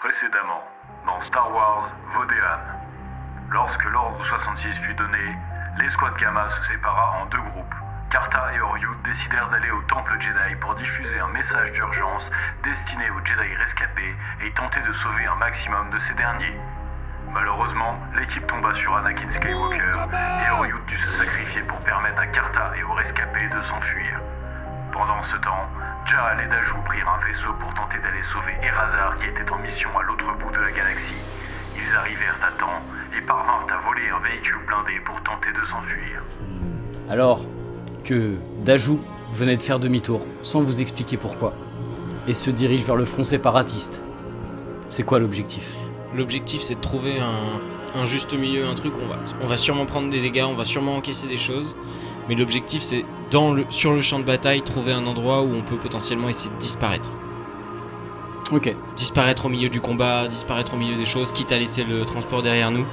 Précédemment, dans Star Wars Vodéan. Lorsque l'ordre 66 fut donné, l'escouade Gamma se sépara en deux groupes. Karta et Oryut décidèrent d'aller au temple Jedi pour diffuser un message d'urgence destiné aux Jedi rescapés et tenter de sauver un maximum de ces derniers. Malheureusement, l'équipe tomba sur Anakin Skywalker et Oryut dut se sacrifier pour permettre à Karta et aux rescapés de s'enfuir. Pendant ce temps, Jaal et Dajou prirent un vaisseau pour tenter d'aller sauver Erazar qui était en mission à l'autre bout de la galaxie. Ils arrivèrent à temps et parvinrent à voler un véhicule blindé pour tenter de s'enfuir. Alors que Dajou venait de faire demi-tour, sans vous expliquer pourquoi, et se dirige vers le front séparatiste. C'est quoi l'objectif ? L'objectif, c'est de trouver un juste milieu, un truc. On va sûrement prendre des dégâts, on va sûrement encaisser des choses. Mais l'objectif, c'est sur le champ de bataille, trouver un endroit où on peut potentiellement essayer de disparaître. Ok. Disparaître au milieu du combat, disparaître au milieu des choses, quitte à laisser le transport derrière nous.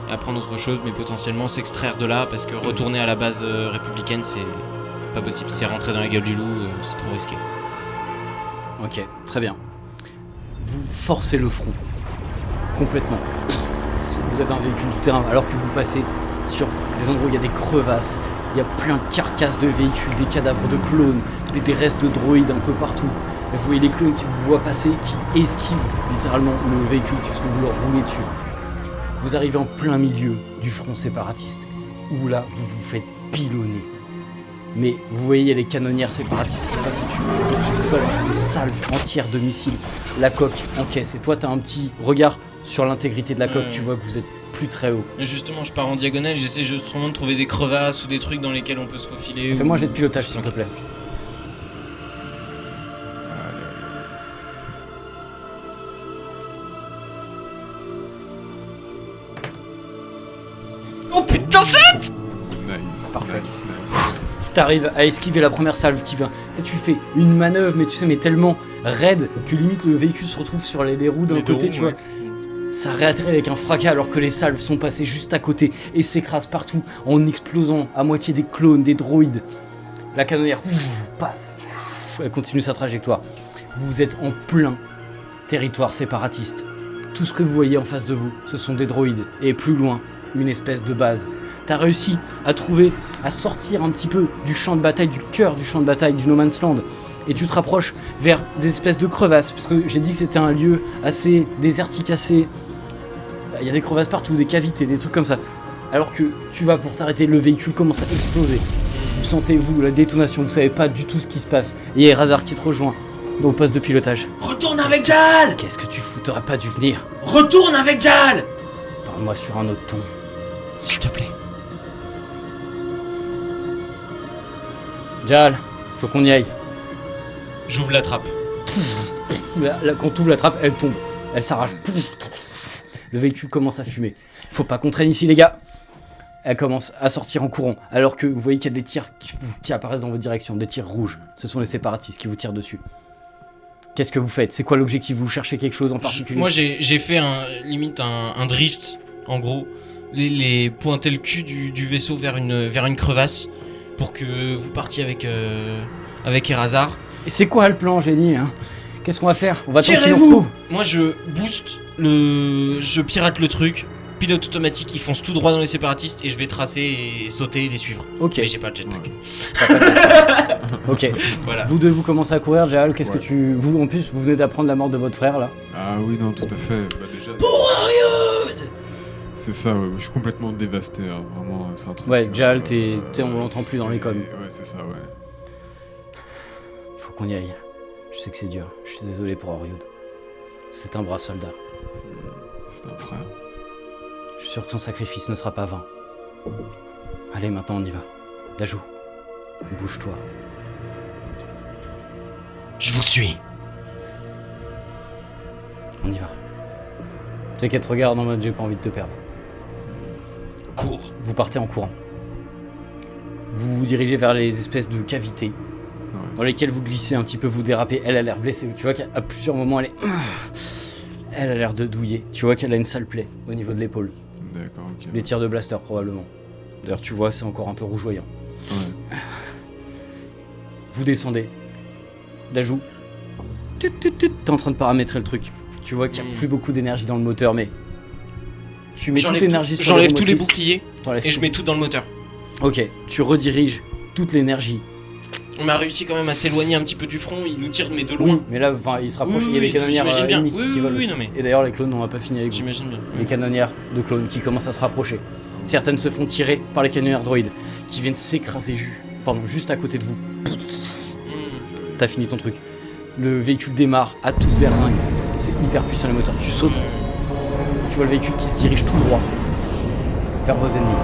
Et apprendre autre chose, mais potentiellement s'extraire de là, parce que retourner à la base républicaine, c'est pas possible. C'est rentrer dans la gueule du loup, c'est trop risqué. Ok, très bien. Vous forcez le front. Complètement. Vous avez un véhicule tout terrain alors que vous passez sur des endroits où il y a des crevasses, il y a plein de carcasses de véhicules, des cadavres de clones, des restes de droïdes un peu partout. Et vous voyez les clones qui vous voient passer, qui esquivent littéralement le véhicule puisque vous leur roulez dessus. Vous arrivez en plein milieu du front séparatiste, où là vous vous faites pilonner. Mais vous voyez, il y a les canonnières séparatistes qui passent dessus et qui vous balancent des salves entières de missiles. La coque encaisse et toi t'as un petit regard sur l'intégrité de la coque, tu vois que vous êtes plus très haut. Et justement, je pars en diagonale, j'essaie justement de trouver des crevasses ou des trucs dans lesquels on peut se faufiler. Fais-moi un jet de pilotage s'il te plaît. Oh putain, 7 ! Nice. Parfait. Nice. T'arrives à esquiver la première salve qui vient. Tu fais une manœuvre, mais tu sais, mais tellement raide que limite le véhicule se retrouve sur les roues d'un côté, tu vois. Ça réatterrit avec un fracas alors que les salves sont passées juste à côté et s'écrasent partout en explosant à moitié des clones, des droïdes. La canonnière passe, elle continue sa trajectoire. Vous êtes en plein territoire séparatiste. Tout ce que vous voyez en face de vous, ce sont des droïdes et plus loin, une espèce de base. T'as réussi à sortir un petit peu du champ de bataille, du cœur du champ de bataille du No Man's Land. Et tu te rapproches vers des espèces de crevasses, parce que j'ai dit que c'était un lieu assez désertique, assez... Il y a des crevasses partout, des cavités, des trucs comme ça. Alors que tu vas pour t'arrêter, le véhicule commence à exploser. Vous sentez, vous, la détonation, vous savez pas du tout ce qui se passe. Et il y a Erazar qui te rejoint au poste de pilotage. Retourne avec Jaal! Qu'est-ce que tu fous? T'aurais pas dû venir. Retourne avec Jaal! Parle-moi sur un autre ton. S'il te plaît. Jaal, faut qu'on y aille. J'ouvre la trappe. Quand t'ouvres la trappe, elle tombe. Elle s'arrache. Le véhicule commence à fumer. Faut pas qu'on traîne ici, les gars. Elle commence à sortir en courant, alors que vous voyez qu'il y a des tirs qui apparaissent dans votre direction, des tirs rouges. Ce sont les séparatistes qui vous tirent dessus. Qu'est-ce que vous faites? C'est quoi l'objectif? Vous cherchez quelque chose en particulier? Moi, j'ai fait un drift, en gros. Les pointer le cul du vaisseau vers une crevasse pour que vous partiez avec Erazar. Et c'est quoi le plan, génie, hein? Qu'est-ce qu'on va faire? On va attendre qu'il nous Tirez-vous! retrouve. Moi, je booste je pirate le truc. Pilote automatique, ils foncent tout droit dans les séparatistes et je vais tracer et sauter et les suivre. Ok. Mais j'ai pas de jetpack. Ok. Voilà. Vous deux, vous commencez à courir, Jaal. Qu'est-ce Ouais. que tu... Vous, en plus, vous venez d'apprendre la mort de votre frère, là. Ah oui, non, tout à fait. Bah déjà... C'est ça, ouais, je suis complètement dévasté, hein. Vraiment, c'est un truc... Ouais, Jaal, on l'entend plus dans les c'est- coms. Ouais, c'est ça, ouais. Faut qu'on y aille. Je sais que c'est dur. Je suis désolé pour Oryut. C'est un brave soldat. C'est un frère. Je suis sûr que son sacrifice ne sera pas vain. Allez, maintenant on y va. Dajou, bouge-toi. Je vous suis. On y va. Tu sais qu'elle te regarde en mode j'ai pas envie de te perdre. Cours. Vous partez en courant. Vous vous dirigez vers les espèces de cavités Ouais. dans lesquelles vous glissez un petit peu, vous dérapez. Elle a l'air blessée. Tu vois qu'à plusieurs moments elle est... Elle a l'air de douiller. Tu vois qu'elle a une sale plaie au niveau de l'épaule. D'accord, ok. Des tirs de blaster probablement. D'ailleurs tu vois c'est encore un peu rougeoyant. Ouais. Vous descendez. Dajou. T'es en train de paramétrer le truc. Tu vois qu'il n'y a plus beaucoup d'énergie dans le moteur, mais tu mets toute J'enlève l'énergie sur j'enlève tous les motrices. boucliers T'enlèves et je tout. mets tout dans le moteur. Ok, tu rediriges toute l'énergie. On a réussi quand même à s'éloigner un petit peu du front, il nous tire mais de Oui, loin. mais là, enfin, il se rapproche. Oui, Il y a des oui, canonnières j'imagine bien. ennemies Oui, qui oui, volent oui, aussi. non, mais- Et d'ailleurs, les clones, on va pas fini avec vous. J'imagine bien. Les canonnières de clones qui commencent à se rapprocher. Certaines se font tirer par les canonnières droïdes qui viennent s'écraser juste à côté de vous. T'as fini ton truc. Le véhicule démarre à toute berzingue. C'est hyper puissant les moteurs. Tu sautes. Tu vois le véhicule qui se dirige tout droit vers vos ennemis.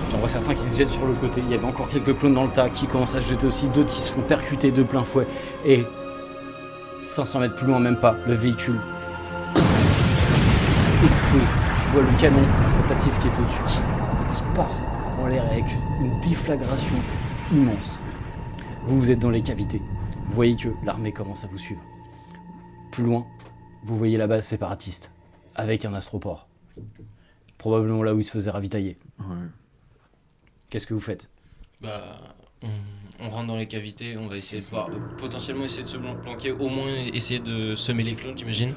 Tu en vois certains qui se jettent sur le côté. Il y avait encore quelques clones dans le tas qui commencent à se jeter aussi. D'autres qui se font percuter de plein fouet. Et 500 mètres plus loin, même pas, le véhicule explose. Tu vois le canon rotatif qui est au-dessus qui part en l'air avec une déflagration immense. Vous êtes dans les cavités. Vous voyez que l'armée commence à vous suivre. Plus loin, vous voyez la base séparatiste avec un astroport. Probablement là où il se faisait ravitailler. Ouais. Qu'est-ce que vous faites? Bah, on rentre dans les cavités, on va essayer de C'est voir, potentiellement essayer de se planquer, au moins essayer de semer les clones, j'imagine,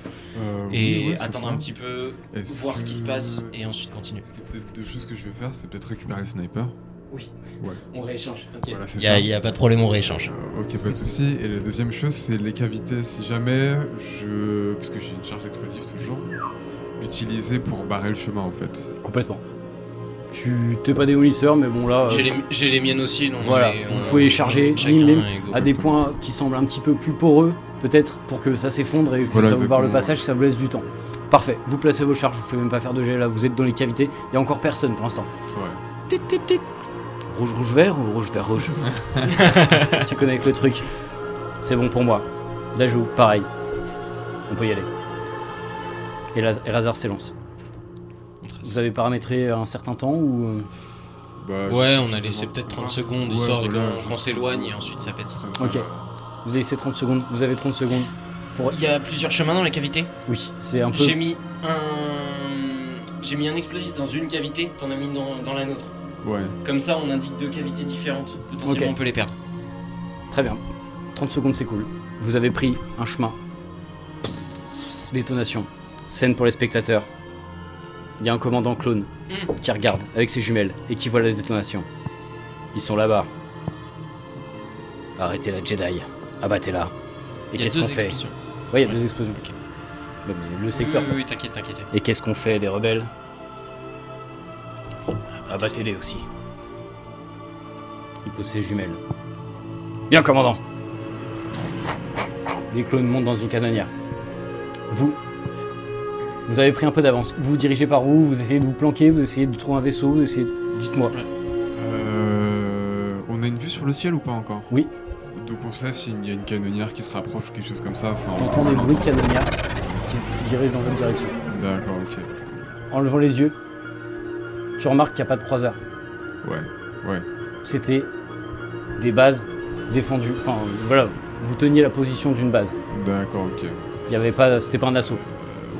Oui, et ouais, c'est attendre ça. un petit peu, Est-ce voir ce qui se que- passe, et ensuite continuer. Est-ce qu'il y a peut-être deux choses que je vais faire, c'est peut-être récupérer les snipers. Oui. Ouais. On rééchange. Ok. Voilà, c'est ça. Y a pas de problème, on rééchange. Ok, pas de souci. Et la deuxième chose, c'est les cavités. Si jamais parce que j'ai une charge d'explosif toujours, l'utiliser pour barrer le chemin en fait. Complètement. Tu t'es pas démolisseur, mais bon là, J'ai les miennes aussi, donc voilà, vous pouvez les charger, chacun même et go. à des points qui semblent un petit peu plus poreux, peut-être, pour que ça s'effondre et que Voilà, ça vous barre le exactement. passage, que ça vous laisse du temps. Parfait, vous placez vos charges, je vous fais même pas faire de jet là, vous êtes dans les cavités, il y a encore personne pour l'instant. Ouais. Rouge, rouge, vert ou rouge, vert, rouge? Tu connais le truc. C'est bon pour moi. Dajou, pareil. On peut y aller. Et Razar s'élance. Vous avez paramétré un certain temps ou... Bah, Ouais, je- on a je- laissé peut-être 30 Ouais, secondes, ouais, histoire de voilà, qu'on juste- s'éloigne et ensuite ça pète. Ok. Vous avez laissé 30 secondes, vous avez 30 secondes pour... Il y a plusieurs chemins dans les cavités. Oui, c'est un peu... J'ai mis un explosif dans une cavité, t'en as mis dans la nôtre. Ouais. Comme ça, on indique deux cavités différentes. Potentiellement, Ok. on peut les perdre. Très bien. 30 secondes, c'est cool. Vous avez pris un chemin. Détonation. Scène pour les spectateurs. Il y a un commandant clone qui regarde avec ses jumelles et qui voit la détonation. Ils sont là-bas. Arrêtez la Jedi. Abattez-la. Et Il y a qu'est-ce deux qu'on fait? explosions. Ouais, il y a deux explosions. Ok. Ouais, mais le secteur. Oui, t'inquiète, t'inquiète. Et qu'est-ce qu'on fait des rebelles? Abattez-les aussi. Il pose ses jumelles. Bien, commandant. Les clones montent dans une canonnière. Vous avez pris un peu d'avance. Vous vous dirigez par où? Vous essayez de vous planquer? Vous essayez de trouver un vaisseau? Vous essayez... Dites-moi. On a une vue sur le ciel ou pas encore? Oui. Donc on sait s'il y a une canonnière qui se rapproche ou quelque chose comme ça. Enfin, on T'entends va des bruits de l'entendre. canonnière qui dirigent dans votre direction. D'accord, ok. En levant les yeux, tu remarques qu'il n'y a pas de croiseur. Ouais. C'était des bases défendues. Enfin, voilà, vous teniez la position d'une base. D'accord, ok. Il y avait pas, c'était pas un assaut.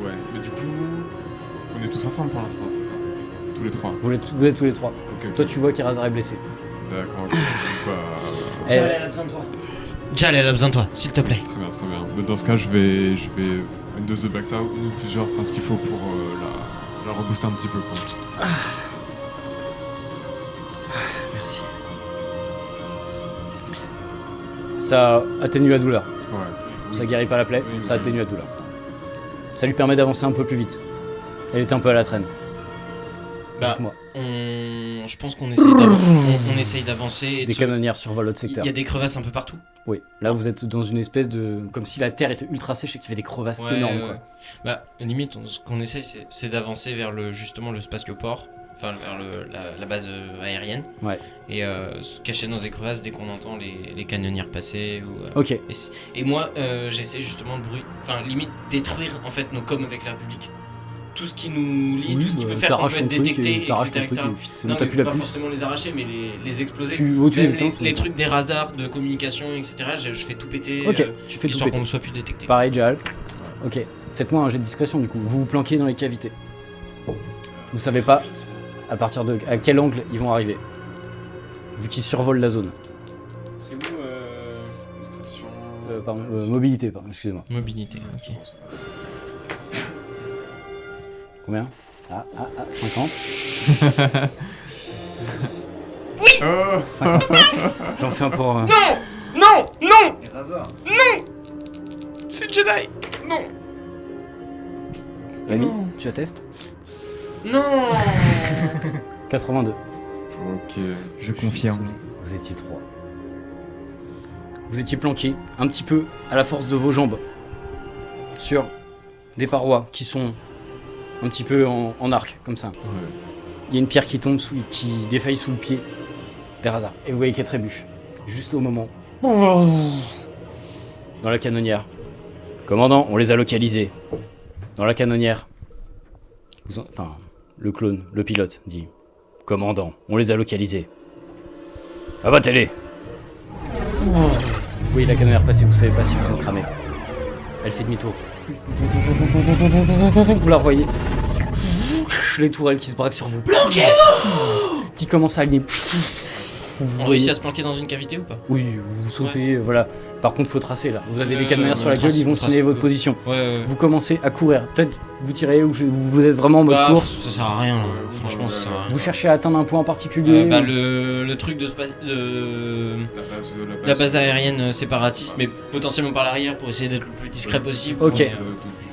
Ouais, mais du coup, on est tous ensemble pour l'instant, c'est ça? Tous les trois. Vous êtes tous les trois. Ok, ok. Toi, tu vois qu'Irazar est blessé. D'accord, ok. Bah, Eh, Jal, elle a besoin de toi. Jal, elle a besoin de toi, s'il te plaît. très bien, très bien. Mais dans ce cas, je vais une dose de Bacta, une ou plusieurs, enfin ce qu'il faut pour la rebooster un petit peu, quoi. Merci. Ça atténue la douleur. Ouais. Ça guérit pas la plaie, Oui, ça oui. atténue la douleur. Ça lui permet d'avancer un peu plus vite. Elle était un peu à la traîne. Bah, Dites-moi. je pense qu'on essaye on essaye d'avancer. et de Des se- canonnières survolent votre Il secteur. y a des crevasses un peu partout. Oui, là vous êtes dans une espèce de... Comme si la terre était ultra sèche et qu'il y avait des crevasses énormes. Quoi. Bah, limite, ce qu'on essaye, c'est d'avancer vers justement le spatioport, enfin vers la base aérienne. Ouais. Et se cacher dans les crevasses dès qu'on entend les canonnières passer. Ok, Et moi, j'essaie justement enfin limite détruire en fait nos coms avec la République. Tout ce qui nous lie, tout ce qui peut faire qu'on t'arraches peut ton être truc détecté, et t'arraches ton etc. truc et c'est bon, Non, t'as mais plus la pas puce. forcément les arracher, mais les exploser. Tu Même les les, éteins, trucs des radars de communication, etc. Je fais tout péter. Ok, tu fais tout histoire qu'on péter. ne soit plus détecté. Pareil, Jal. Ok, faites-moi un jet de discrétion du coup. Vous vous planquez dans les cavités. Vous savez pas à quel angle ils vont arriver. Vu qu'ils survolent la zone. C'est où Discrétion. Mobilité, pardon, excusez-moi. Mobilité, Ouais, c'est ok. bon, c'est bon. Combien 50. Oh 50. J'en fais un pour... Non. Non. Non. Razor. Non. C'est le Jedi. Non. Rémi, Non. tu attestes Non. 82. Ok. Je confirme. Vous étiez 3. Vous étiez planqué un petit peu à la force de vos jambes sur des parois qui sont un petit peu en arc, comme ça. Ouais. Il y a une pierre qui tombe, qui défaille sous le pied d'Erazar. Et vous voyez qu'elle trébuche. Juste au moment. Dans la canonnière. Commandant, on les a localisés. Dans la canonnière. Enfin, le clone, le pilote, dit. Commandant, on les a localisés. Abattez-les. Vous voyez la canonnière passer, vous savez pas si vous en cramez. Elle fait demi-tour. Vous la revoyez. Les tourelles qui se braquent sur vous. Qui commencent à aligner. On réussit à se planquer dans une cavité ou pas? Oui, vous sautez, voilà. Par contre, faut tracer là. Vous avez des Ouais, canonnières ouais, sur la on gueule, trace, ils vont on signaler trace. votre position. Ouais. Vous commencez à courir. Peut-être vous tirez ou vous êtes vraiment en mode Bah, course. ça sert à rien là. Ouais, Franchement, ça sert à rien. Vous cherchez à atteindre un point en particulier. Bah, le truc de la base aérienne séparatiste, mais potentiellement par l'arrière pour essayer d'être le plus discret possible. Ok. Mais,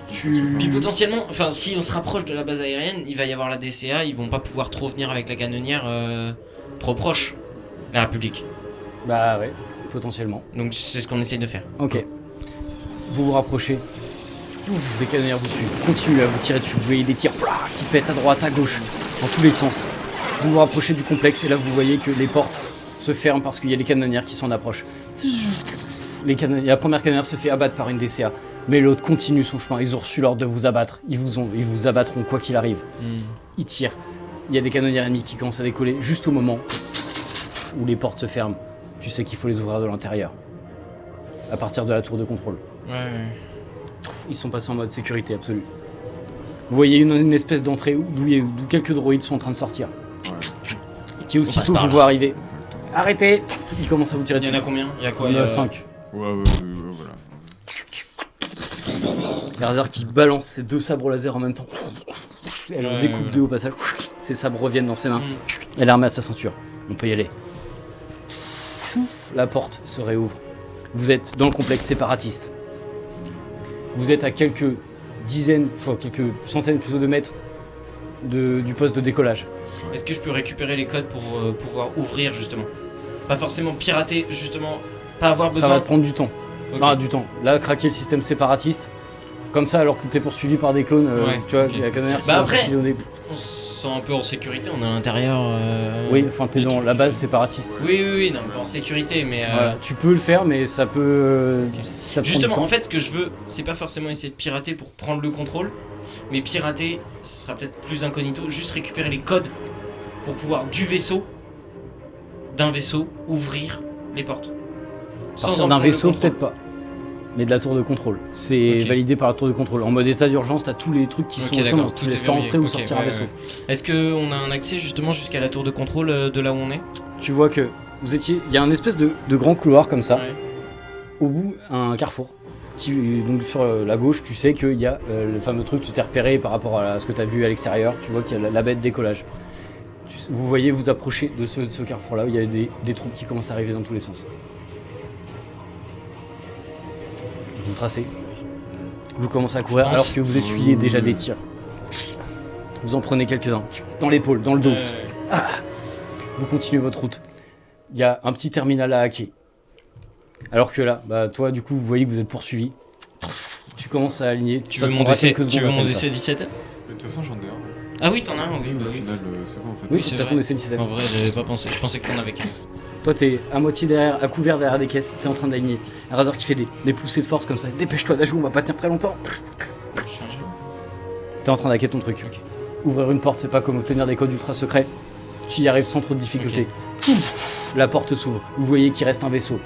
Tu- puis potentiellement, enfin si on se rapproche de la base aérienne, il va y avoir la DCA, ils vont pas pouvoir trop venir avec la canonnière trop proche, la République. Bah ouais, potentiellement. Donc c'est ce qu'on essaye de faire. Ok. Vous vous rapprochez. Les canonnières vous suivent. Continuez à vous tirer dessus. Vous voyez des tirs qui pètent à droite, à gauche, dans tous les sens. Vous vous rapprochez du complexe et là vous voyez que les portes se ferment parce qu'il y a les canonnières qui s'en approchent. La première canonnière se fait abattre par une DCA, mais l'autre continue son chemin. Ils ont reçu l'ordre de vous abattre. Ils vous abattront quoi qu'il arrive. Ils tirent. Il y a des canonnières ennemies qui commencent à décoller juste au moment où les portes se ferment. Tu sais qu'il faut les ouvrir de l'intérieur. À partir de la tour de contrôle. Ouais. Ils sont passés en mode sécurité absolue. Vous voyez une espèce d'entrée d'où quelques droïdes sont en train de sortir. Qui aussitôt par vous là. voient arriver. Arrêtez! Ils commencent à vous tirer Il y dessus. en a combien? Il y a quoi? Il y en a Il y a 5. Ouais, voilà. Erazar qui balance ses 2 sabres laser en même temps. Elle en découpe 2 au passage. Ses sabres reviennent dans ses mains. Elle est armée à sa ceinture. On peut y aller. La porte se réouvre. Vous êtes dans le complexe séparatiste. Vous êtes à quelques centaines plutôt de mètres du poste de décollage. Est-ce que je peux récupérer les codes pour pouvoir ouvrir justement? Pas forcément pirater, justement, pas avoir besoin. Ça va te prendre du temps. Ok. Ah, du temps. Là, craquer le système séparatiste, comme ça, alors que t'es poursuivi par des clones, Ouais, tu vois, ok. il y a la canonnière qui Bah va après- pilonner. On se sent un peu en sécurité, on est à l'intérieur. Oui, enfin, t'es du dans truc. la base séparatiste. Oui, non, pas en sécurité, mais. Voilà. Tu peux le faire, mais ça peut. Ça te prend Justement, du temps. en fait, ce que je veux, c'est pas forcément essayer de pirater pour prendre le contrôle, mais pirater, ce sera peut-être plus incognito, juste récupérer les codes pour pouvoir d'un vaisseau, ouvrir les portes. Partir en d'un prendre le vaisseau, contrôle. peut-être pas. Mais de la tour de contrôle. C'est Ok. validé par la tour de contrôle. En mode état d'urgence, t'as tous les trucs qui Ok, sont justement, d'accord, tu tout laisses est pas verrouillé. entrer ou Ok, sortir un ouais, vaisseau. ouais. Est-ce qu'on a un accès justement jusqu'à la tour de contrôle de là où on est? Tu vois que il y a un espèce de grand couloir comme ça. Ouais. Au bout, un carrefour. Donc sur la gauche, tu sais qu'il y a le fameux truc, tu t'es repéré par rapport à ce que tu as vu à l'extérieur, tu vois qu'il y a la baie de décollage. Vous voyez vous approcher de ce carrefour-là, où il y a des troupes qui commencent à arriver dans tous les sens. Vous tracez. Vous commencez à courir pense. alors que vous essuyez déjà des tirs. Vous en prenez quelques-uns, dans l'épaule, dans le dos. Vous continuez votre route. Il y a un petit terminal à hacker. Alors que là, bah toi du coup vous voyez que vous êtes poursuivi. Tu commences à aligner. Tu Ça veux te mon prendra DC, quelques tu veux secondes mon comme ça. DC 17? Mais de toute façon, j'en ai un. Ah oui, t'en as un, oui. Bah, Au oui. final, c'est bon en fait. Oui, c'est t'as vrai. ton essai 17. En vrai, j'avais pas pensé. Je pensais que t'en avais qu'un. Toi t'es à moitié derrière, à couvert derrière des caisses, t'es en train d'aligner. Un Razor qui fait des poussées de force comme ça. Dépêche-toi d'ajouter, on va pas tenir très longtemps. T'es en train d'hacker ton truc. Ok. Ouvrir une porte, c'est pas comme obtenir des codes ultra secrets. Tu y arrives sans trop de difficulté. La porte s'ouvre. Vous voyez qu'il reste un vaisseau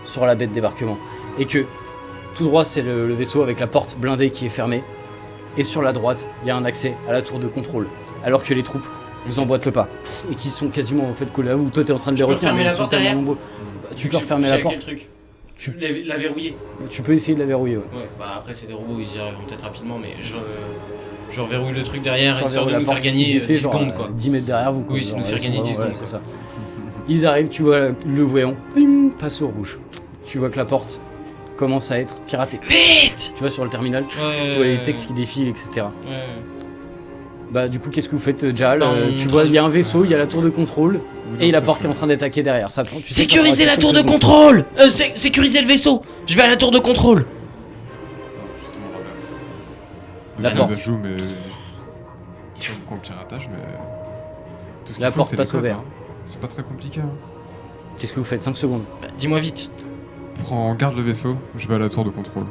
sur la baie de débarquement. Et que tout droit, c'est le vaisseau avec la porte blindée qui est fermée. Et sur la droite, il y a un accès à la tour de contrôle. Alors que les troupes vous emboîtent le pas. Et qui sont quasiment en fait collés à vous. Toi, t'es en train de les Je peux retenir, refermer mais la ils sont porte tellement derrière nombreux. Bah, tu peux refermer la porte. Tu- La verrouiller. Tu peux essayer de la verrouiller, ouais. Ouais, bah après c'est des robots, ils y arriveront peut-être rapidement, mais Je reverrouille le truc derrière, Genre histoire vers de la nous porte, faire gagner ils étaient 10 genre, secondes, quoi. 10 mètres derrière vous. Quoi. Oui, c'est nous Genre, faire ils gagner sont 10 vraiment- secondes, c'est ça. Ils arrivent, tu vois le voyant, ping, passe au rouge. Tu vois que la porte commence à être piratée. Vite. Tu vois sur le terminal, tu Ouais. vois les textes qui défilent, etc. Ouais. Bah du coup, qu'est-ce que vous faites, Jal? Ben, Tu vois, il y a un vaisseau, il y a la tour de contrôle, Oui, et non, la tout à porte qui est fait. en train d'attaquer derrière. Ça, tu sais que ça Sécuriser prendra la tour de quelques contrôle. Sécuriser le vaisseau. Je vais à la tour de contrôle. Non, justement, l'inverse. La C'est porte. de joue, mais. J'aime beaucoup le piratage, mais. Tout ce La qu'il faut, porte c'est passe les codes, au vert. hein. C'est pas très compliqué. Hein. Qu'est-ce que vous faites? 5 secondes. Bah, dis-moi vite. Prends garde le vaisseau, je vais à la tour de contrôle.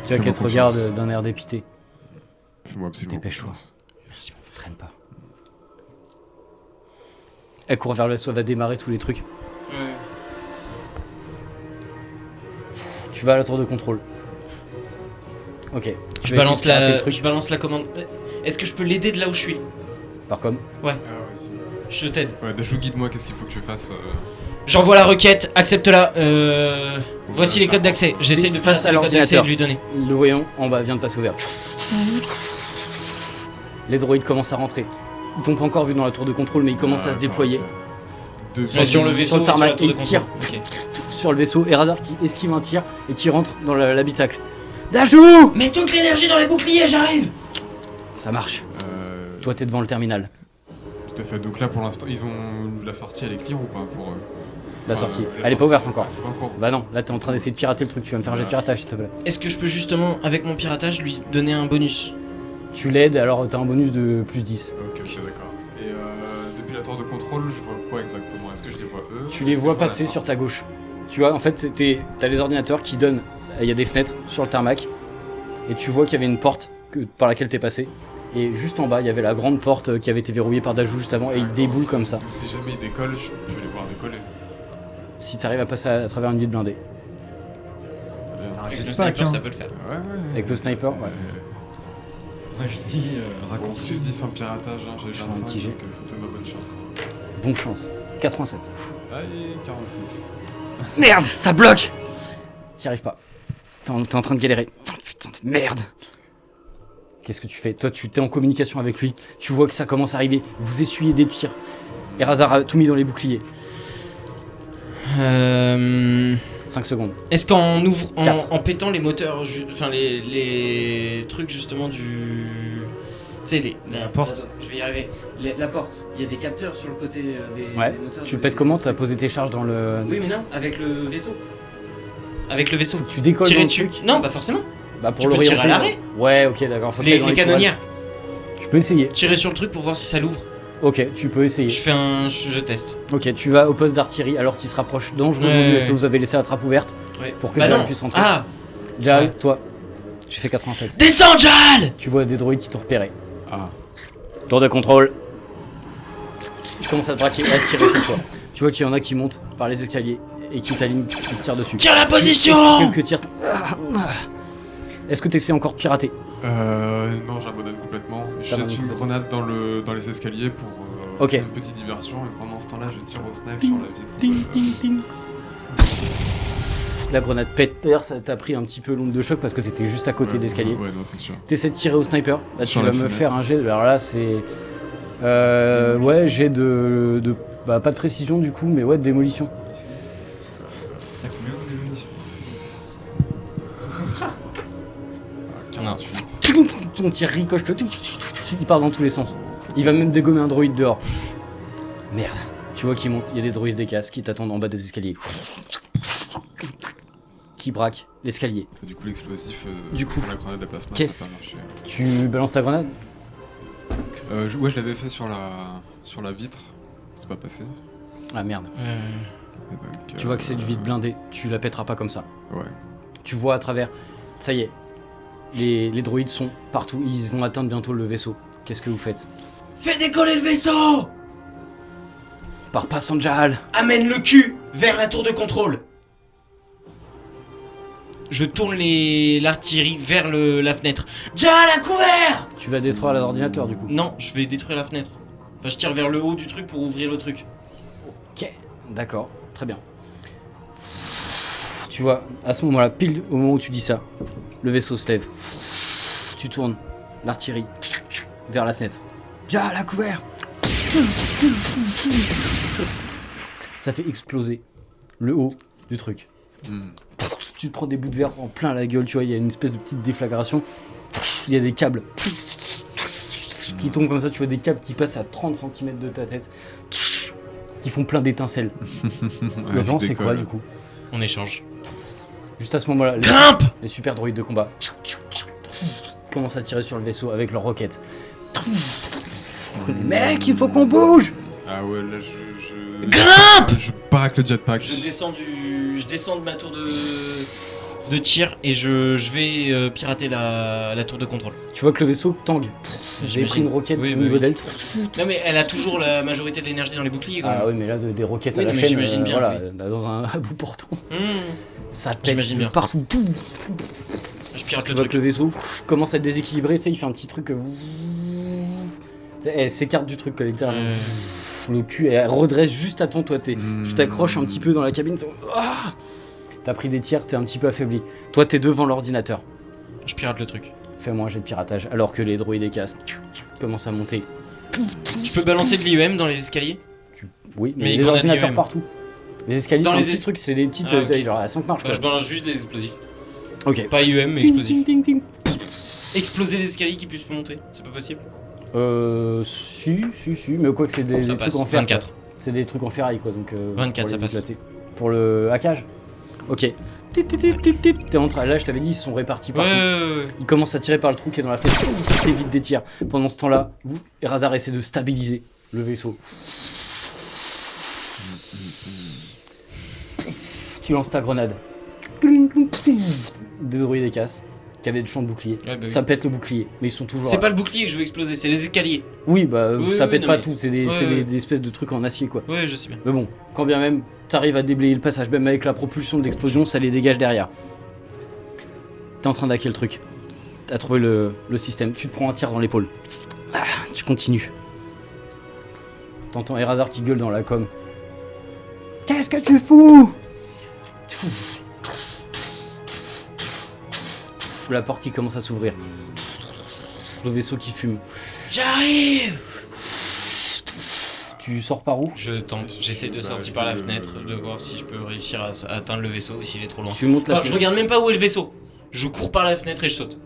Tu vois Fais-moi qu'elle te confiance. regarde d'un air dépité. Fais-moi absolument Dépêche-toi. confiance. Merci mon frère. Traîne pas. Elle court vers le vaisseau, elle va démarrer tous les trucs. Tu vas à la tour de contrôle. Ok. Tu Je vas balance essayer de pirater la, le truc je balance la commande. Est-ce que je peux l'aider de là où je suis? par comme. Ah, vas-y. Je t'aide. Ouais, Dachou, guide-moi, qu'est-ce qu'il faut que je fasse J'envoie la requête, accepte-la. Voici les codes d'accès. J'essaie de Face passer à les codes d'accès et de l'ordinateur. lui donner. Le voyant en bas vient de passer au vert. Les droïdes commencent à rentrer. Ils t'ont pas encore vu dans la tour de contrôle, mais ils commencent à se déployer Sur le vaisseau, sur le tarmac, la tour de et ils tirent. contrôle. Ok. sur le vaisseau. Et Razar qui esquive un tir et qui rentre dans l'habitacle. Dajou! Mets toute l'énergie dans les boucliers, j'arrive. Ça marche. Euh, Toi, t'es devant le terminal. Tout à fait. Donc là, pour l'instant, ils ont la sortie, elle est clear ou pas pour eux La Enfin, sortie. la Elle est pas sortie. ouverte encore. Ah, c'est pas encore. Bah non, là t'es en train d'essayer de pirater le truc. Tu vas me faire un jet de piratage, s'il te plaît. Est-ce que je peux justement, avec mon piratage, lui donner un bonus? Tu l'aides, alors t'as un bonus de plus 10. Ok, d'accord. Et depuis la tour de contrôle, je vois quoi exactement? Est-ce que je les vois eux Tu les Est-ce que vois je la passer sortie sur ta gauche. Tu vois, en fait, t'as les ordinateurs qui donnent. Il y a des fenêtres sur le tarmac. Et tu vois qu'il y avait une porte par laquelle t'es passé. Et juste en bas, il y avait la grande porte qui avait été verrouillée par Dajou juste avant. Et il déboule comme ça. Donc si jamais ils décollent, je vais les voir décoller. Si t'arrives à passer à travers une ville blindée. Très bien. Avec j'ai le pas sniper, qu'un. ça peut le faire. Ouais, ouais. Avec le sniper, ouais. Moi je dis Bon, raccourci. si je dis sans piratage, hein, j'ai Je fais un 25, petit jet. donc c'était ma bonne chance. Bonne chance. 87. Allez, 46. Merde, ça bloque! T'y arrives pas. T'es en train de galérer. Putain de merde! Qu'est-ce que tu fais? Toi, tu t'es en communication avec lui. Tu vois que ça commence à arriver. Vous essuyez des tirs. Et Razar a tout mis dans les boucliers. 5 secondes. Est-ce qu'en ouvre, Quatre. en pétant les moteurs, enfin les trucs justement du, tu sais les. La porte. Attends, je vais y arriver. La porte. Il y a des capteurs sur le côté des Ouais. moteurs. Tu le pètes comment? T'as posé tes charges dans le. Oui, mais non, avec le vaisseau. Avec le vaisseau. Faut que tu décolles dans Tirer le dessus. truc. Non, pas forcément. Bah pour Tu peux l'orienter. tirer à l'arrêt. Ouais, ok, d'accord. Faut que t'ailles dans Les tourelles. canonnières. Tu peux essayer. Tirer sur le truc pour voir si ça l'ouvre. Ok, tu peux essayer. Je test. Ok, tu vas au poste d'artillerie alors qu'il se rapproche dangereusement Ouais, du ouais. vaisseau. Vous avez laissé la trappe ouverte Ouais. pour que Bah Jal non. puisse rentrer. Ah, Jal, ouais. toi, j'ai fait 87. descends, Jal. Tu vois des droïdes qui t'ont repéré. Ah, Tour de contrôle. Tu commences à te braquer et à tirer sur toi. Tu vois qu'il y en a qui montent par les escaliers et qui t'alignent, qui te tirent dessus. Tire la position. Quelques tirs. Est-ce que tu essaies encore de pirater? non, j'abandonne complètement. Je T'abandonnes jette une complètement. grenade dans les escaliers pour Ok. faire une petite diversion et pendant ce temps-là, je tire au snipe sur la vitre. Ting, ting, ting. La grenade pète. D'ailleurs, ça t'a pris un petit peu l'onde de choc parce que t'étais juste à côté de l'escalier. Ouais, non, c'est sûr. T'essaies de tirer au sniper. Là, tu Sur vas la me fenêtre. faire un jet. Alors là, c'est. Ouais, jet de. Bah, pas de précision du coup, mais ouais, de démolition. T'as combien de munitions? Non. 48. Ton tir ricoche, il part dans tous les sens. Il va même dégommer un droïde dehors. Merde. Tu vois qu'il monte, il y a des droïdes des casques qui t'attendent en bas des escaliers. Qui braquent l'escalier. Du coup, l'explosif Du coup, pour la grenade à plasma, qu'est-ce- ça a pas marché. Tu balances ta grenade? Ouais, je l'avais fait sur la vitre. C'est pas passé. Ah merde. Et donc, Tu vois que c'est du vide blindé, tu la pèteras pas comme ça. Ouais. Tu vois à travers. Ça y est. Les droïdes sont partout, ils vont atteindre bientôt le vaisseau. Qu'est-ce que vous faites? Fais décoller le vaisseau. Par Passanjal. Amène le cul vers la tour de contrôle. Je tourne l'artillerie vers la fenêtre. Jal, à couvert. Tu vas détruire l'ordinateur du coup. Non, je vais détruire la fenêtre. Enfin, je tire vers le haut du truc pour ouvrir le truc. Ok, d'accord, très bien. Tu vois, à ce moment-là, pile au moment où tu dis ça, le vaisseau se lève. Tu tournes l'artillerie vers la fenêtre. Ja, la couvert. Ça fait exploser le haut du truc. Tu te prends des bouts de verre en plein la gueule, tu vois, il y a une espèce de petite déflagration. Il y a des câbles qui tombent comme ça, tu vois des câbles qui passent à 30 cm de ta tête, qui font plein d'étincelles. Le plan c'est quoi du coup? On échange. Juste à ce moment-là, Grimpe! les super droïdes de combat commencent à tirer sur le vaisseau avec leurs roquettes. Les mecs, il faut qu'on bouge! Ah ouais, là Grimpe! Je pars avec le jetpack. Je descends de ma tour de tir et je vais pirater la tour de contrôle. Tu vois que le vaisseau tangue. J'ai pris une roquette Oui, au bah niveau oui. d'elle. Non mais elle a toujours la majorité de l'énergie dans les boucliers quand même. Ah oui, mais là, des roquettes Oui, à la non, mais chaîne, j'imagine bien, voilà, oui. là, dans un à bout portant. Ça pète J'imagine de bien. partout. Je pirate Tu le vois truc. que le vaisseau commence à être déséquilibré, tu sais, il fait un petit truc. Elle s'écarte du truc, littéralement. Le cul, et elle redresse juste à temps, toi, tu t'accroches un petit peu dans la cabine. T'as pris des tirs, t'es un petit peu affaibli. Toi, t'es devant l'ordinateur. Je pirate le truc. Fais-moi un jet de piratage, alors que les droïdes et casques commencent à monter. Je peux balancer de l'IEM dans les escaliers? Oui, Mais mais les grenades ordinateurs IEM. partout. Les escaliers, Dans c'est un les petit truc, c'est des petites. Ah, ok. Genre à 5 marches. Quoi. Je balance juste des explosifs. Ok. Pas IEM mais Ting, explosifs. ting, ting, ting. Exploser les escaliers qui puissent monter, c'est pas possible? Si, mais quoi que c'est des Ça trucs passe. en fer. 24. Quoi. C'est des trucs en ferraille, quoi. Donc, 24, pour ça les passe. éclater. Pour le hackage. Ok. T'es en train. Là, je t'avais dit, ils sont répartis Ouais, partout. ouais. Ils commencent à tirer par le trou qui est dans la fenêtre. T'évites des tirs. Pendant ce temps-là, vous, Erasar essaie de stabiliser le vaisseau. Tu lances ta grenade. Des droïdes et casses qui avaient du champ de bouclier. Ouais, bah oui. Ça pète le bouclier, mais ils sont toujours. C'est pas le bouclier que je veux exploser, c'est les escaliers. Oui, bah Oui, ça oui, pète non, pas mais- tout, c'est des, Ouais, c'est ouais. des espèces de trucs en acier quoi. Ouais, je sais bien. Mais bon, quand bien même t'arrives à déblayer le passage, même avec la propulsion de l'explosion, ça les dégage derrière. T'es en train d'hacker le truc. T'as trouvé le système, tu te prends un tir dans l'épaule. Ah, tu continues. T'entends Erasar qui gueule dans la com. Qu'est-ce que tu fous? La porte qui commence à s'ouvrir. Le vaisseau qui fume. J'arrive! Tu sors par où? Je tente, j'essaie de sortir par la fenêtre, de voir si je peux réussir à atteindre le vaisseau ou s'il est trop loin. Tu montes la Enfin, je fenêtre. regarde même pas où est le vaisseau. Je cours par la fenêtre et je saute.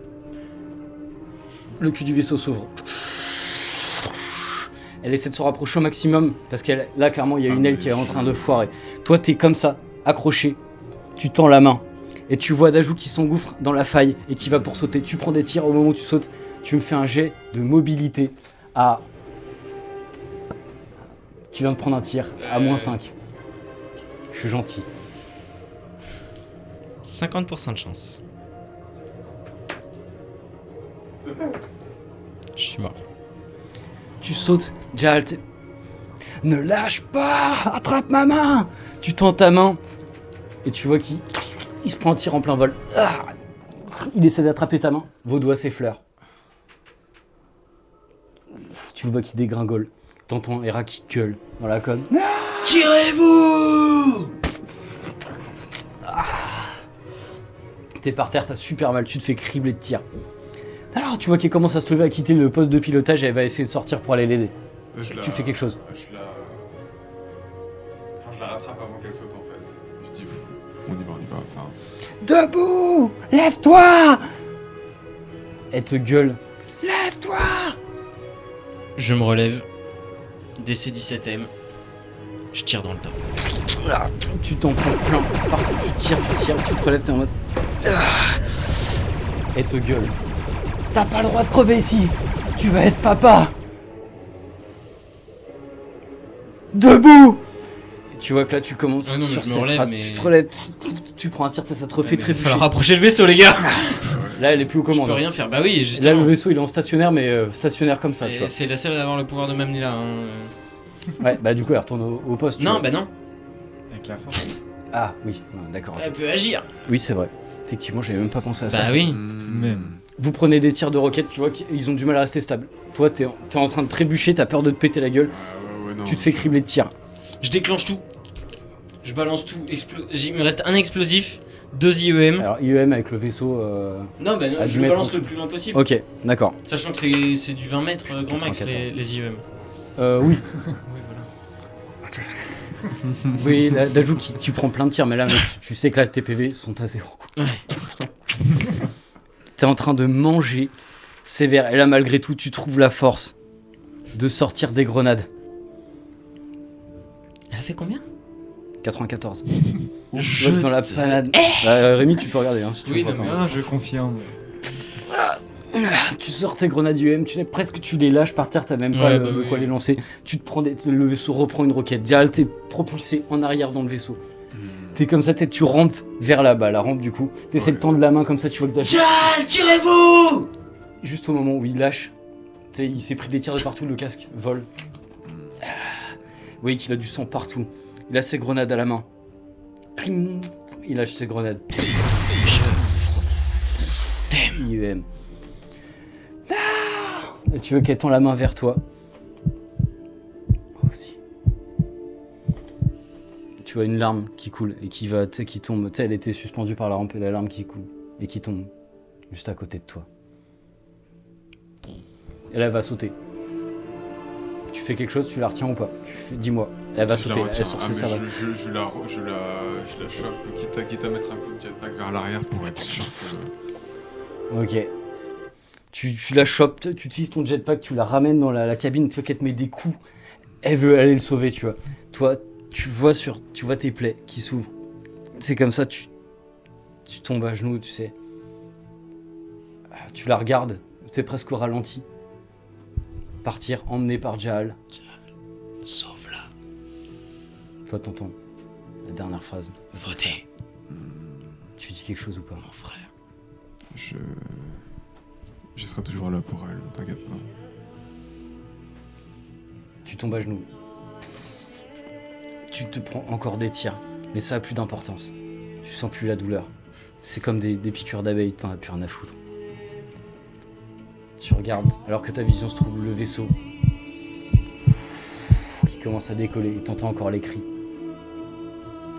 Le cul du vaisseau s'ouvre. Elle essaie de se rapprocher au maximum parce que là clairement il y a une aile qui est en train de foirer. Toi t'es comme ça, accroché, tu tends la main et tu vois Dajou qui s'engouffre dans la faille et qui va pour sauter. Tu prends des tirs au moment où tu sautes, tu me fais un jet de mobilité à... Tu viens de prendre un tir à -5. Je suis gentil. 50% de chance. Je suis mort. Tu sautes, Jal, ne lâche pas, attrape ma main. Tu tends ta main et tu vois qu'il se prend un tir en plein vol. Ah, il essaie d'attraper ta main, vos doigts s'effleurent. Tu le vois qui dégringole. T'entends Hera qui gueule dans la conne. Tirez-vous! T'es par terre, t'as super mal, tu te fais cribler de tirs. Alors tu vois qu'elle commence à se lever, à quitter le poste de pilotage et elle va essayer de sortir pour aller l'aider. Tu fais quelque chose. Je la rattrape avant qu'elle saute en fait. Je dis, on y va. Enfin, Debout! Lève-toi! Elle te gueule. Lève-toi! Je me relève. DC-17M. Je tire dans le tas. Tu t'en prends plein. Partout, tu tires, tu te relèves, t'es en mode. Elle te gueule. T'as pas le droit de crever ici! Tu vas être papa! Debout! Et tu vois que là tu commences Ah non, mais sur je me cette relève, phrase, mais- tu te relèves, tu prends un tir, ça te refait Il va trébucher. falloir rapprocher le vaisseau, les gars! Là elle est plus aux Je commandes. peux rien faire. Bah oui, Là justement. le vaisseau il est en stationnaire, mais stationnaire comme ça, tu Et vois. c'est la seule à avoir le pouvoir de m'amener là. Hein. Ouais, bah du coup elle retourne au poste. tu Non, vois. bah non. Avec la force. Ah oui, non, d'accord. ok. Elle peut agir. Oui, c'est vrai. Effectivement, j'avais même pas pensé à ça. Bah oui. Tout de même. Vous prenez des tirs de roquettes, tu vois qu'ils ont du mal à rester stables. Toi, t'es en train de trébucher, t'as peur de te péter la gueule, ouais, non. tu te fais cribler de tirs. Je déclenche tout. Je balance tout. Il me reste un explosif. 2 IEM. Alors IEM avec le vaisseau. Non, bah non, à je 10 le mètres balance en le dessous. plus loin possible. Ok, d'accord. Sachant que c'est du 20 mètres J'étais grand max 94. les IEM. Oui. Oui, voilà. Oui, là, Dajou, tu prends plein de tirs, mais là, mec, tu sais que là, tes PV sont à 0. Ouais. T'es en train de manger sévère. Et là, malgré tout, tu trouves la force de sortir des grenades. Elle a fait combien 94. Je Dans la te panade. Rémi, tu peux regarder hein, si tu Oui, veux. non, mais- Ah, je confirme. Tu sors tes grenades UM, tu sais presque tu les lâches par terre, t'as même pas Ouais, bah de oui. quoi les lancer. Tu te prends le vaisseau reprend une roquette. Jal, t'es propulsé en arrière dans le vaisseau. T'es comme ça, tu rampes vers là-bas, la rampe du coup. T'essaies de Ouais. tendre la main comme ça, tu vois que Dash. Jal, tirez-vous! Juste au moment où il lâche, tu sais, il s'est pris des tirs de partout, le casque vole. Vous voyez qu'il a du sang partout. Il a ses grenades à la main. Pling, il lâche ses grenades. T'aimes. IEM. Et tu veux qu'elle tend la main vers toi. Aussi. Tu vois une larme qui coule et qui va, tu sais, qui tombe. Tu sais, elle était suspendue par la rampe et la larme qui coule et qui tombe juste à côté de toi. Et là, elle va sauter. Tu fais quelque chose, tu la retiens ou pas? Dis-moi. Elle va Je la sauter. retiens. Elle sort Ah, ses mais savales. je la chope, quitte à mettre un coup de jetpack vers l'arrière pour être sûr que... Ok. Tu la chopes, tu utilises ton jetpack, tu la ramènes dans la cabine, tu vois qu'elle te met des coups. Elle veut aller le sauver, tu vois. Toi, tu vois tes plaies qui s'ouvrent. C'est comme ça, tu tombes à genoux, tu sais. Tu la regardes, c'est presque au ralenti. Partir, emmené par Jahal. Sauve-la. Toi, t'entends la dernière phrase. Venez, Tu dis quelque chose ou pas? mon frère. Je serai toujours là pour elle, t'inquiète pas. Tu tombes à genoux. Tu te prends encore des tirs, mais ça a plus d'importance. Tu sens plus la douleur. C'est comme des piqûres d'abeilles, t'en as plus rien à foutre. Tu regardes, alors que ta vision se trouble, le vaisseau qui commence à décoller, et t'entends encore les cris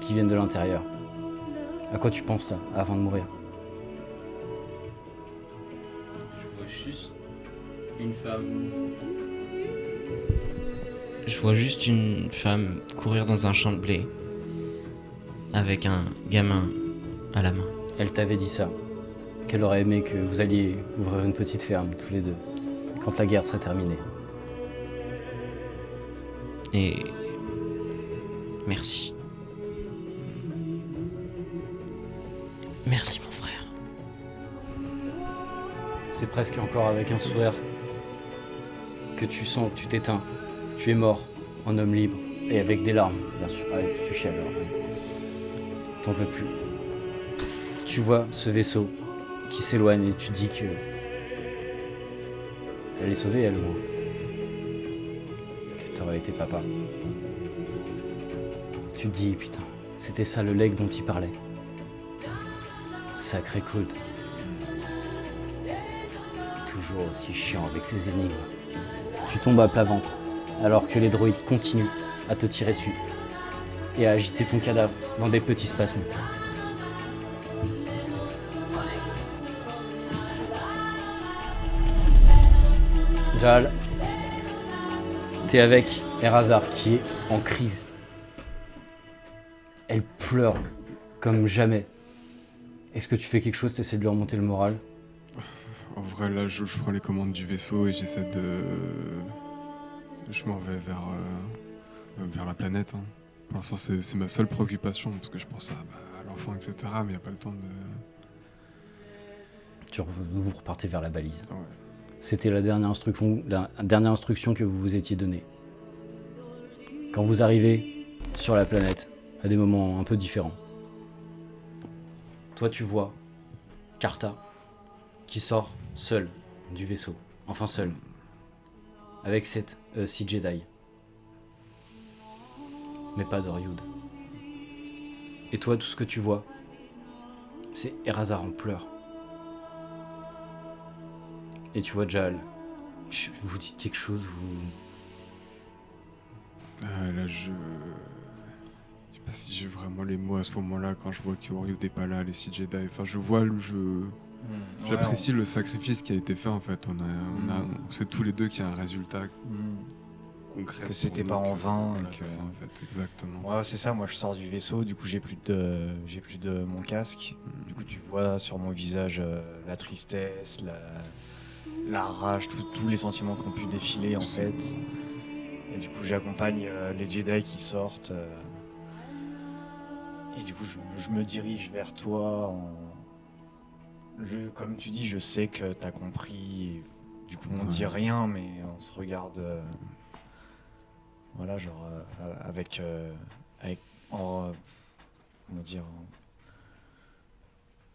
qui viennent de l'intérieur. À quoi tu penses là, avant de mourir? Je vois juste une femme. Je vois juste une femme courir dans un champ de blé avec un gamin à la main. Elle t'avait dit ça, qu'elle aurait aimé que vous alliez ouvrir une petite ferme tous les deux, quand la guerre serait terminée. Et merci. Merci mon frère. C'est presque encore avec un sourire que tu sens que tu t'éteins. Tu es mort en homme libre et avec des larmes, bien sûr. Ah, tu chiales alors. T'en peux plus. Pouf, tu vois ce vaisseau qui s'éloigne et tu dis que elle est sauvée, elle, au moins. Que t'aurais été papa. Tu te dis, putain, c'était ça le leg dont il parlait. Sacré Claude. Toujours aussi chiant avec ses énigmes. Tu tombes à plat ventre, alors que les droïdes continuent à te tirer dessus et à agiter ton cadavre dans des petits spasmes. Jahal, t'es avec Errazar qui est en crise. Elle pleure comme jamais. Est-ce que tu fais quelque chose, t'essaies de lui remonter le moral? En vrai, là, je prends les commandes du vaisseau et j'essaie de... Je m'en vais vers la planète. Hein. Pour l'instant, c'est ma seule préoccupation, parce que je pense à l'enfant, etc. Mais il n'y a pas le temps de... Vous repartez vers la balise. Ouais. C'était la dernière instruction que vous vous étiez donnée. Quand vous arrivez sur la planète, à des moments un peu différents, toi tu vois Carta qui sort seule du vaisseau, enfin seule, avec 6 Jedi. Mais pas d'Oryud. Et toi, tout ce que tu vois, c'est Errazar en pleurs. Et tu vois Jahal. Vous dites quelque chose, vous... Là, je pas si j'ai vraiment les mots à ce moment-là quand je vois que Ryu n'est pas là, les 6 Jedi. Enfin, je vois le jeu. J'apprécie le sacrifice qui a été fait en fait. On sait tous les deux qu'il y a un résultat concret. Que c'était pas en vain. Voilà, c'est ça en fait, exactement. Ouais, c'est ça. Moi, je sors du vaisseau. Du coup, j'ai plus de mon casque. Du coup, tu vois sur mon visage la tristesse, la rage, tous les sentiments qui ont pu défiler en fait. Et du coup, j'accompagne les Jedi qui sortent. Et du coup, je me dirige vers toi. Comme tu dis, je sais que t'as compris. Du coup, on dit rien, mais on se regarde. Voilà, genre comment dire,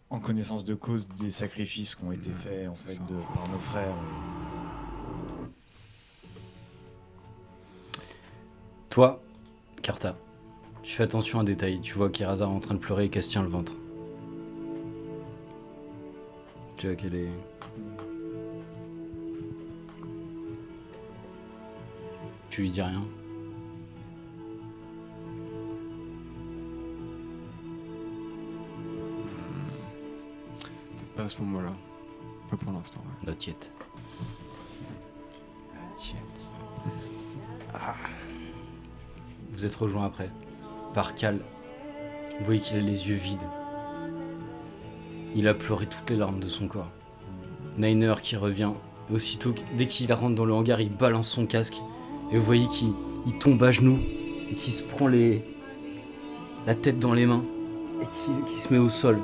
en connaissance de cause des sacrifices qui ont été faits en fait par nos frères. Toi, Carta, tu fais attention à un détail. Tu vois Kirazar en train de pleurer et qu'elle se tient le ventre. Tu vois qu'elle est... Tu lui dis rien. Pas à ce moment-là. Pas pour l'instant. Ouais. Not yet. Ah. Vous êtes rejoints après par Cal. Vous voyez qu'il a les yeux vides. Il a pleuré toutes les larmes de son corps. Niner qui revient. Aussitôt, dès qu'il rentre dans le hangar, il balance son casque. Et vous voyez qu'il tombe à genoux. Et qu'il se prend la tête dans les mains. Et qu'il se met au sol.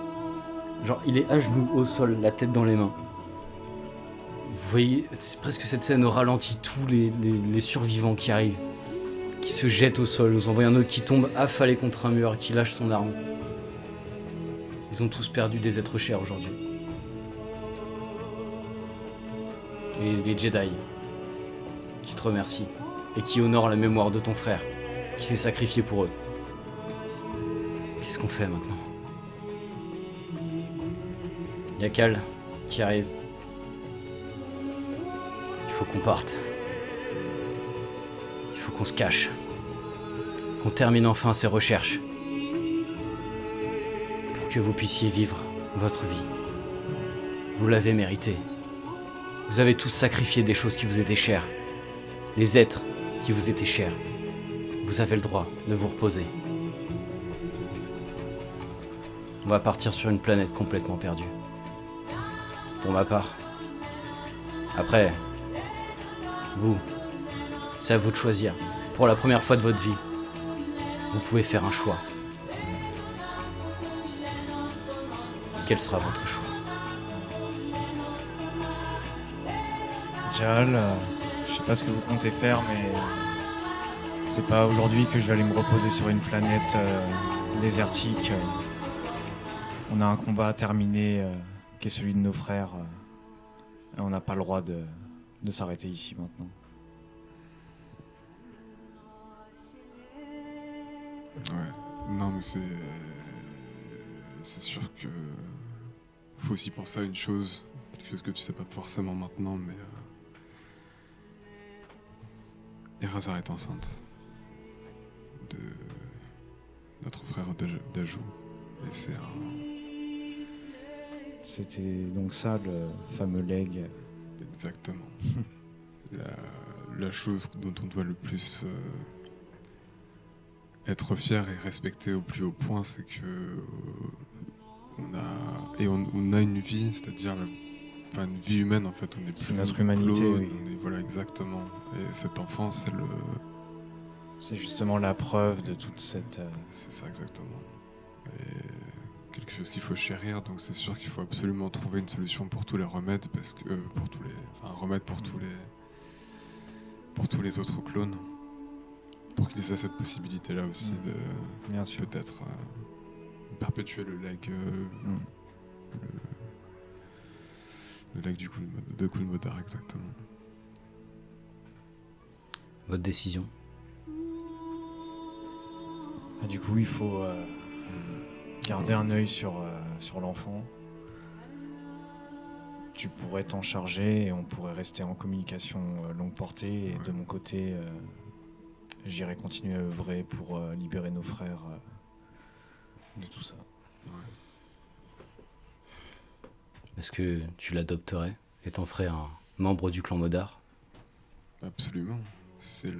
Genre, il est à genoux au sol, la tête dans les mains. Vous voyez, c'est presque cette scène au ralenti. Tous les survivants qui arrivent. Qui se jettent au sol. Vous en voyez un autre qui tombe affalé contre un mur. Qui lâche son arme. Ils ont tous perdu des êtres chers aujourd'hui. Et les Jedi qui te remercient et qui honorent la mémoire de ton frère qui s'est sacrifié pour eux. Qu'est-ce qu'on fait maintenant? Il y a Cal qui arrive. Il faut qu'on parte. Il faut qu'on se cache. Qu'on termine enfin ces recherches. Que vous puissiez vivre votre vie. Vous l'avez mérité. Vous avez tous sacrifié des choses qui vous étaient chères. Des êtres qui vous étaient chers. Vous avez le droit de vous reposer. On va partir sur une planète complètement perdue. Pour ma part. Après, vous, c'est à vous de choisir. Pour la première fois de votre vie, vous pouvez faire un choix. Quel sera votre choix? Jal, je sais pas ce que vous comptez faire, mais c'est pas aujourd'hui que je vais aller me reposer sur une planète désertique. On a un combat à terminer qui est celui de nos frères. Et on n'a pas le droit de s'arrêter ici maintenant. Ouais, non mais c'est sûr que faut aussi penser à une chose, quelque chose que tu sais pas forcément maintenant, mais Erazar est enceinte de notre frère Dajou, et c'est C'était donc ça le fameux leg. Exactement. la chose dont on doit le plus être fier et respecté au plus haut point, c'est que on a une vie, c'est-à-dire une vie humaine en fait. On est c'est notre humanité. Oui. Voilà, exactement. Et cet enfant, c'est justement la preuve de toute cette. C'est ça exactement. Et quelque chose qu'il faut chérir. Donc c'est sûr qu'il faut absolument trouver une solution pour tous les remèdes, parce que un remède pour tous les autres clones. Pour qu'ils aient cette possibilité-là aussi de bien sûr. Peut-être perpétuer le leg, le leg de Kulmodar, exactement. Votre décision? Du coup, il faut garder un œil sur l'enfant. Tu pourrais t'en charger et on pourrait rester en communication longue portée. Et de mon côté, j'irai continuer à œuvrer pour libérer nos frères de tout ça. Est-ce que tu l'adopterais et t'en ferais un membre du clan Modar? Absolument. C'est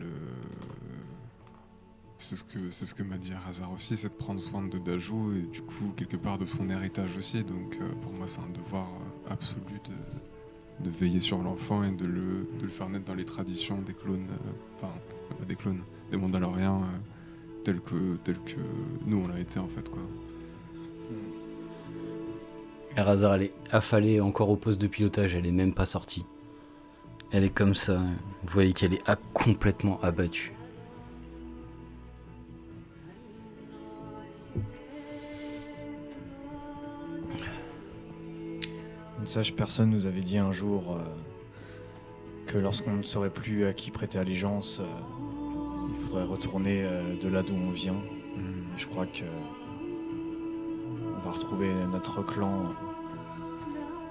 ce que m'a dit Razar aussi, c'est de prendre soin de Dajou et du coup quelque part de son héritage aussi. Donc pour moi c'est un devoir absolu de veiller sur l'enfant et de le faire naître dans les traditions des clones, pas des clones, des Mandaloriens tels que nous on l'a été en fait quoi. Razar, elle est affalée encore au poste de pilotage, elle est même pas sortie. Elle est comme ça, vous voyez qu'elle est complètement abattue. Une sage personne nous avait dit un jour que lorsqu'on ne saurait plus à qui prêter allégeance, il faudrait retourner de là d'où on vient. Je crois que on va retrouver notre clan,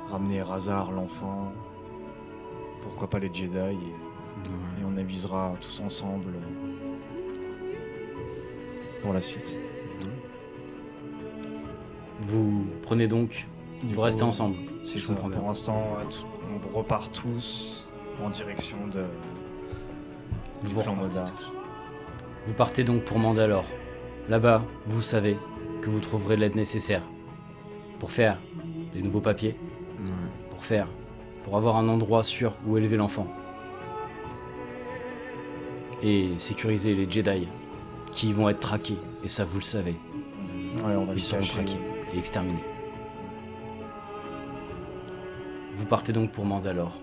ramener Razar, l'enfant, pourquoi pas les Jedi, et on avisera tous ensemble pour la suite. Vous prenez donc, vous restez ensemble, si C'est je ça. comprends bien. Pour l'instant, on repart tous en direction de Vous clan repartez Modar. tous. Vous partez donc pour Mandalore. Là-bas, vous savez que vous trouverez l'aide nécessaire pour faire des nouveaux papiers, pour avoir un endroit sûr où élever l'enfant et sécuriser les Jedi qui vont être traqués, et ça vous le savez, Ouais, on va ils le seront cacher. traqués et exterminés. Vous partez donc pour Mandalore,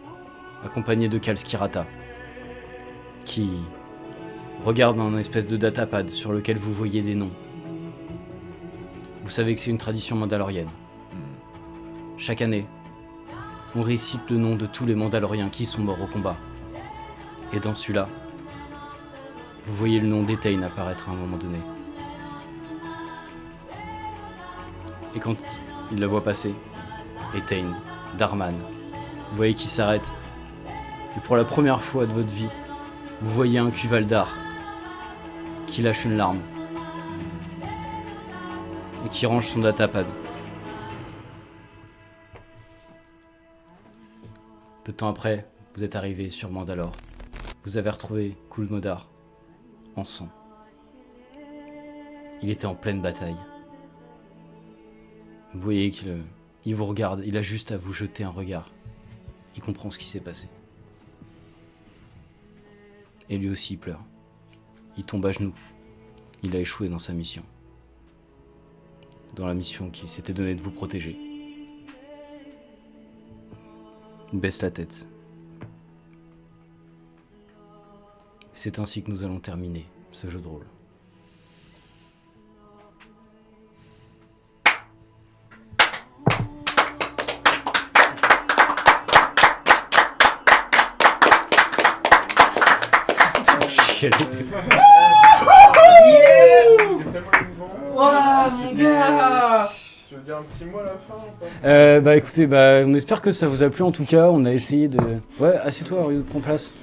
accompagné de Kal Skirata, qui regarde un espèce de datapad sur lequel vous voyez des noms. Vous savez que c'est une tradition mandalorienne. Chaque année, on récite le nom de tous les Mandaloriens qui sont morts au combat. Et dans celui-là, vous voyez le nom d'Etain apparaître à un moment donné. Et quand il la voit passer, Etain, Darman, vous voyez qu'il s'arrête. Et pour la première fois de votre vie, vous voyez un Cuvaldar qui lâche une larme et qui range son datapad. Peu de temps après, vous êtes arrivé sur Mandalore. Vous avez retrouvé Kul Modar en sang. Il était en pleine bataille. Vous voyez qu'il vous regarde, il a juste à vous jeter un regard. Il comprend ce qui s'est passé. Et lui aussi il pleure. Il tombe à genoux. Il a échoué dans sa mission. Dans la mission qu'il s'était donnée de vous protéger. Il baisse la tête. C'est ainsi que nous allons terminer ce jeu de rôle. Ouah, mon gars! Tu veux dire un petit mot à la fin ou pas? Bah écoutez, on espère que ça vous a plu en tout cas. On a essayé de... Ouais, assieds-toi, Aurélio, prends place.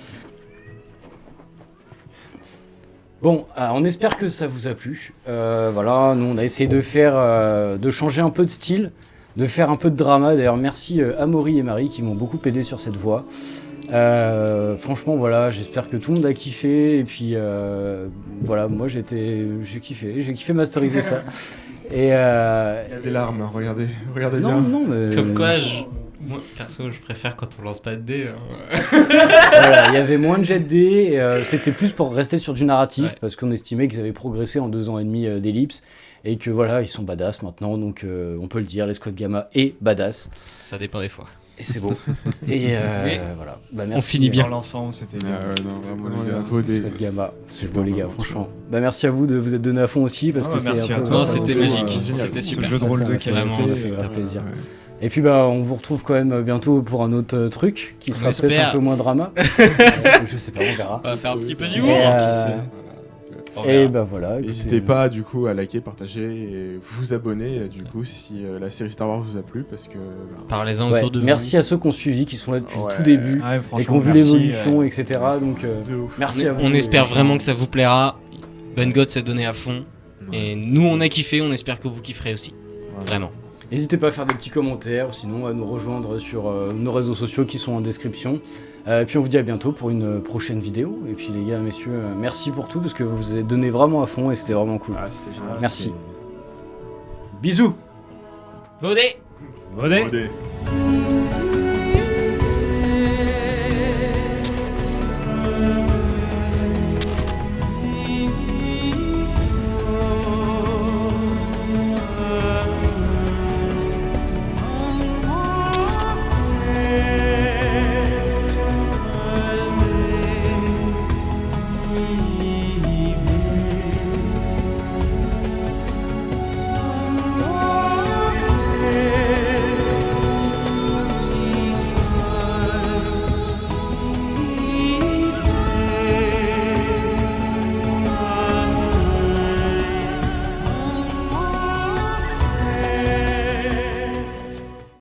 Bon, on espère que ça vous a plu. Voilà, nous on a essayé de faire, de changer un peu de style, de faire un peu de drama. D'ailleurs, merci à Maury et Marie qui m'ont beaucoup aidé sur cette voie. Franchement, voilà, j'espère que tout le monde a kiffé. Et puis, voilà, moi j'ai kiffé masteriser ça. Et Il y a des larmes, hein, regardez bien. non, mais... Comme quoi, moi, perso, je préfère quand on lance pas de dés. Hein. Voilà, il y avait moins de jet de dés, c'était plus pour rester sur du narratif, Ouais. parce qu'on estimait qu'ils avaient progressé en 2 ans et demi d'ellipse, et que voilà, ils sont badass maintenant, donc on peut le dire, les Squad Gamma est badass, Ça dépend des fois. et c'est beau. Et Mais voilà, merci, on finit bien. Dans l'ensemble, c'était bien. Ah ouais, non, vraiment, les Vraiment, gars. vos dés. Squad Gamma, c'est beau les gars, franchement. Merci à vous de vous être donné à fond aussi, parce Ah, que c'est merci un à peu... toi. Non, ça, c'était vraiment, magique. génial. C'était Ce super. jeu de rôle Ça de m'a fait Vraiment, plaisir, ça ça fait fait plaisir. Ouais. Et puis on vous retrouve quand même bientôt pour un autre truc, qui On sera peut-être espère. un peu moins drama. Je sais pas, on verra. On va faire un petit peu Et, d'humour. On et verra. voilà. N'hésitez écoutez, pas du coup à liker, partager et vous abonner du coup si la série Star Wars vous a plu parce que Parlez-en ouais, autour de vous. merci à ceux qui ont suivi, qui sont là depuis le Ouais. tout début. Ouais, Et qui franchement, ont vu merci, l'évolution, etc. Donc de ouf. merci à vous. On espère Et- vraiment que ça vous plaira. Ben God s'est donné à fond. Et nous, on a kiffé, on espère que vous kifferez aussi. Vraiment. N'hésitez pas à faire des petits commentaires, sinon à nous rejoindre sur nos réseaux sociaux qui sont en description. Puis on vous dit à bientôt pour une prochaine vidéo. Et puis les gars, messieurs, merci pour tout parce que vous vous êtes donné vraiment à fond et c'était vraiment cool. C'était génial. Merci. Bisous. Vodé. Vodé.